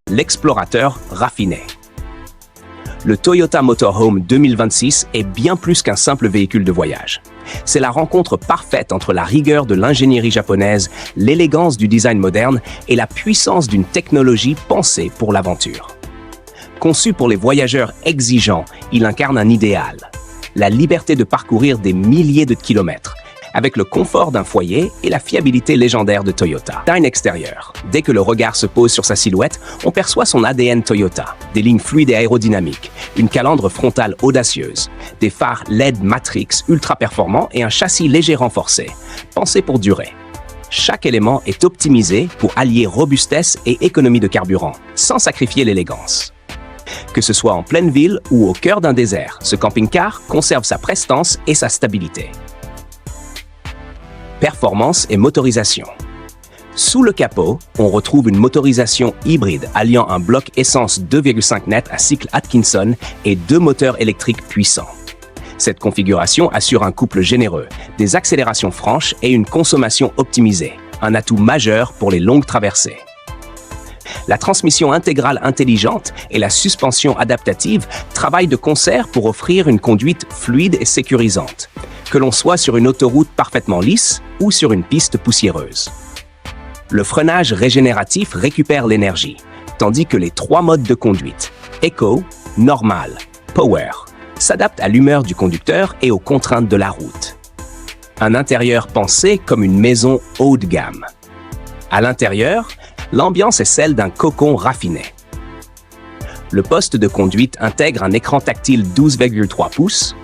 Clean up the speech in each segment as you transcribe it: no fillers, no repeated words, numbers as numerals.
L'explorateur raffiné. Le Toyota Motorhome 2026 est bien plus qu'un simple véhicule de voyage. C'est la rencontre parfaite entre la rigueur de l'ingénierie japonaise, l'élégance du design moderne et la puissance d'une technologie pensée pour l'aventure. Conçu pour les voyageurs exigeants, il incarne un idéal, la liberté de parcourir des milliers de kilomètres, avec le confort d'un foyer et la fiabilité légendaire de Toyota. Design extérieur. Dès que le regard se pose sur sa silhouette, on perçoit son ADN Toyota. Des lignes fluides et aérodynamiques, une calandre frontale audacieuse, des phares LED Matrix ultra performants et un châssis léger renforcé, pensé pour durer. Chaque élément est optimisé pour allier robustesse et économie de carburant, sans sacrifier l'élégance. Que ce soit en pleine ville ou au cœur d'un désert, ce camping-car conserve sa prestance et sa stabilité. Performance et motorisation. Sous le capot, on retrouve une motorisation hybride alliant un bloc essence 2,5 net à cycle Atkinson et 2 moteurs électriques puissants. Cette configuration assure un couple généreux, des accélérations franches et une consommation optimisée, un atout majeur pour les longues traversées. La transmission intégrale intelligente et la suspension adaptative travaillent de concert pour offrir une conduite fluide et sécurisante, que l'on soit sur une autoroute parfaitement lisse ou sur une piste poussiéreuse. Le freinage régénératif récupère l'énergie, tandis que les 3 modes de conduite, Eco, Normal, Power, s'adaptent à l'humeur du conducteur et aux contraintes de la route. Un intérieur pensé comme une maison haut de gamme. À l'intérieur, l'ambiance est celle d'un cocon raffiné. Le poste de conduite intègre un écran tactile 12,3 pouces,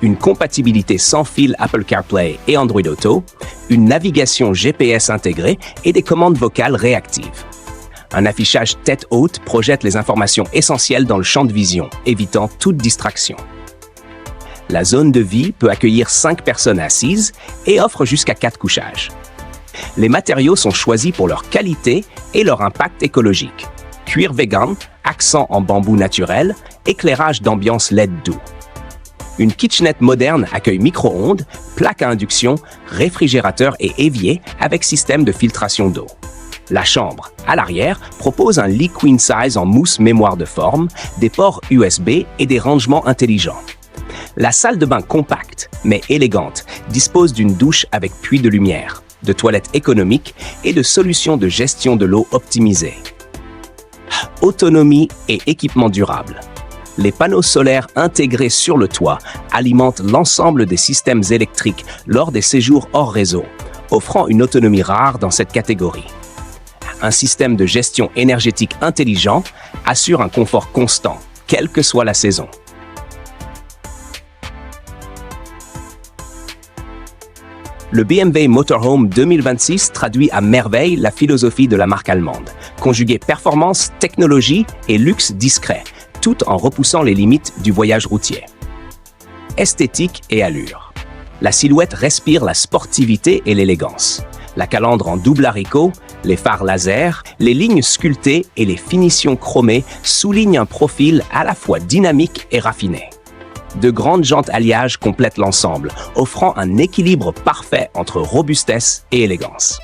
une compatibilité sans fil Apple CarPlay et Android Auto, une navigation GPS intégrée et des commandes vocales réactives. Un affichage tête haute projette les informations essentielles dans le champ de vision, évitant toute distraction. La zone de vie peut accueillir 5 personnes assises et offre jusqu'à 4 couchages. Les matériaux sont choisis pour leur qualité et leur impact écologique. Cuir vegan, accent en bambou naturel, éclairage d'ambiance LED doux. Une kitchenette moderne accueille micro-ondes, plaque à induction, réfrigérateur et évier avec système de filtration d'eau. La chambre, à l'arrière, propose un lit queen size en mousse mémoire de forme, des ports USB et des rangements intelligents. La salle de bain compacte, mais élégante, dispose d'une douche avec puits de lumière, de toilettes économiques et de solutions de gestion de l'eau optimisées. Autonomie et équipement durable. Les panneaux solaires intégrés sur le toit alimentent l'ensemble des systèmes électriques lors des séjours hors réseau, offrant une autonomie rare dans cette catégorie. Un système de gestion énergétique intelligent assure un confort constant, quelle que soit la saison. Le BMW Motorhome 2026 traduit à merveille la philosophie de la marque allemande, conjuguer performance, technologie et luxe discret, tout en repoussant les limites du voyage routier. Esthétique et allure. La silhouette respire la sportivité et l'élégance. La calandre en double haricot, les phares laser, les lignes sculptées et les finitions chromées soulignent un profil à la fois dynamique et raffiné. De grandes jantes alliage complètent l'ensemble, offrant un équilibre parfait entre robustesse et élégance.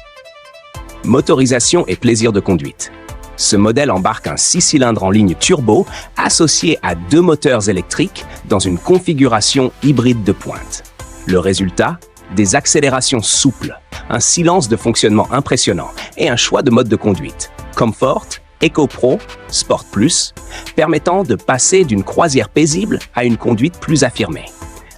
Motorisation et plaisir de conduite. Ce modèle embarque un 6 cylindres en ligne turbo associé à 2 moteurs électriques dans une configuration hybride de pointe. Le résultat, des accélérations souples, un silence de fonctionnement impressionnant et un choix de mode de conduite. Comfort, Eco Pro, Sport Plus, permettant de passer d'une croisière paisible à une conduite plus affirmée.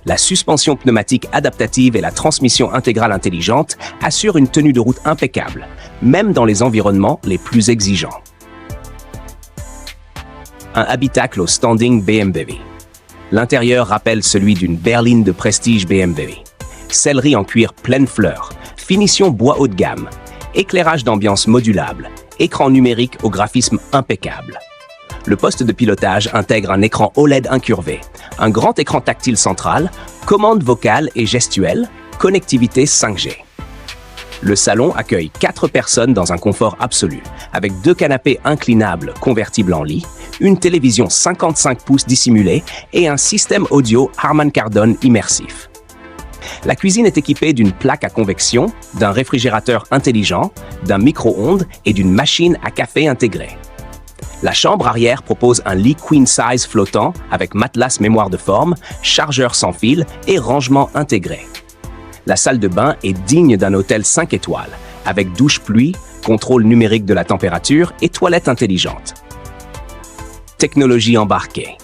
La suspension pneumatique adaptative et la transmission intégrale intelligente assurent une tenue de route impeccable, même dans les environnements les plus exigeants. Un habitacle au standing BMW. L'intérieur rappelle celui d'une berline de prestige BMW. Sellerie en cuir pleine fleur, finition bois haut de gamme, éclairage d'ambiance modulable, écran numérique au graphisme impeccable. Le poste de pilotage intègre un écran OLED incurvé, un grand écran tactile central, commande vocale et gestuelle, connectivité 5G. Le salon accueille 4 personnes dans un confort absolu, avec 2 canapés inclinables convertibles en lit, une télévision 55 pouces dissimulée et un système audio Harman Kardon immersif. La cuisine est équipée d'une plaque à convection, d'un réfrigérateur intelligent, d'un micro-ondes et d'une machine à café intégrée. La chambre arrière propose un lit queen size flottant avec matelas mémoire de forme, chargeur sans fil et rangement intégré. La salle de bain est digne d'un hôtel 5 étoiles, avec douche pluie, contrôle numérique de la température et toilette intelligente. Technologie embarquée.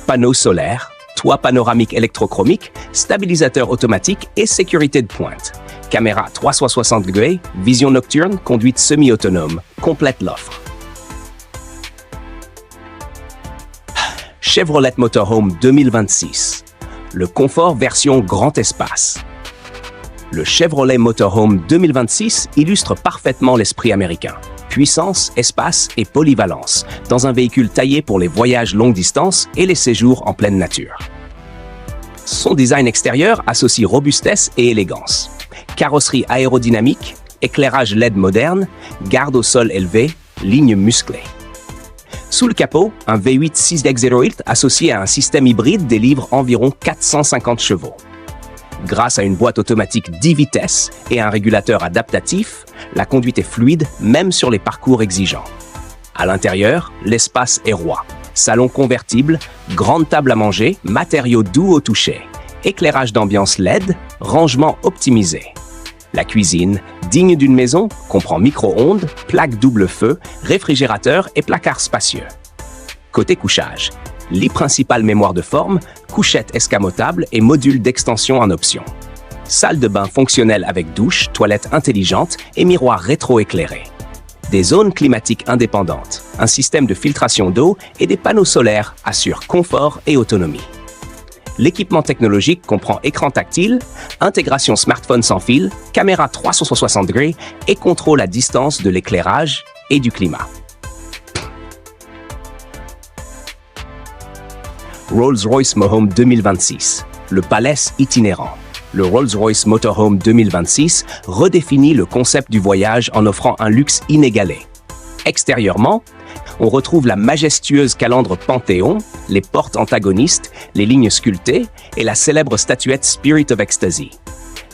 Panneaux solaires, toit panoramique électrochromique, stabilisateur automatique et sécurité de pointe. Caméra 360 degrés, vision nocturne, conduite semi-autonome, complète l'offre. Chevrolet Motorhome 2026. Le confort version grand espace. Le Chevrolet Motorhome 2026 illustre parfaitement l'esprit américain. Puissance, espace et polyvalence, dans un véhicule taillé pour les voyages longue distance et les séjours en pleine nature. Son design extérieur associe robustesse et élégance. Carrosserie aérodynamique, éclairage LED moderne, garde au sol élevé, lignes musclées. Sous le capot, un V8 6.0 associé à un système hybride délivre environ 450 chevaux. Grâce à une boîte automatique 10 vitesses et un régulateur adaptatif, la conduite est fluide même sur les parcours exigeants. À l'intérieur, l'espace est roi. Salon convertible, grande table à manger, matériaux doux au toucher, éclairage d'ambiance LED, rangement optimisé. La cuisine, digne d'une maison, comprend micro-ondes, plaque double feu, réfrigérateur et placard spacieux. Côté couchage, lit principal mémoire de forme, couchette escamotable et module d'extension en option. Salle de bain fonctionnelle avec douche, toilette intelligente et miroir rétro-éclairé. Des zones climatiques indépendantes, un système de filtration d'eau et des panneaux solaires assurent confort et autonomie. L'équipement technologique comprend écran tactile, intégration smartphone sans fil, caméra 360 degrés et contrôle à distance de l'éclairage et du climat. Rolls-Royce Motorhome 2026, le Palace itinérant. Le Rolls-Royce Motorhome 2026 redéfinit le concept du voyage en offrant un luxe inégalé. Extérieurement, on retrouve la majestueuse calandre Panthéon, les portes antagonistes, les lignes sculptées et la célèbre statuette Spirit of Ecstasy.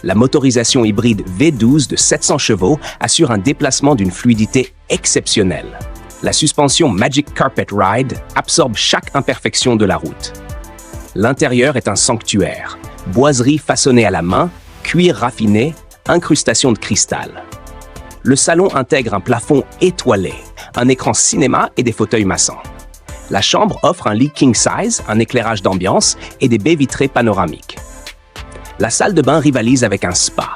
La motorisation hybride V12 de 700 chevaux assure un déplacement d'une fluidité exceptionnelle. La suspension Magic Carpet Ride absorbe chaque imperfection de la route. L'intérieur est un sanctuaire. Boiserie façonnée à la main, cuir raffiné, incrustation de cristal. Le salon intègre un plafond étoilé, un écran cinéma et des fauteuils massants. La chambre offre un lit king size, un éclairage d'ambiance et des baies vitrées panoramiques. La salle de bain rivalise avec un spa.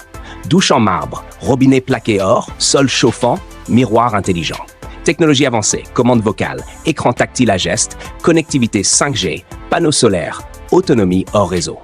Douche en marbre, robinet plaqué or, sol chauffant, miroir intelligent. Technologie avancée, commande vocale, écran tactile à geste, connectivité 5G, panneaux solaires, autonomie hors réseau.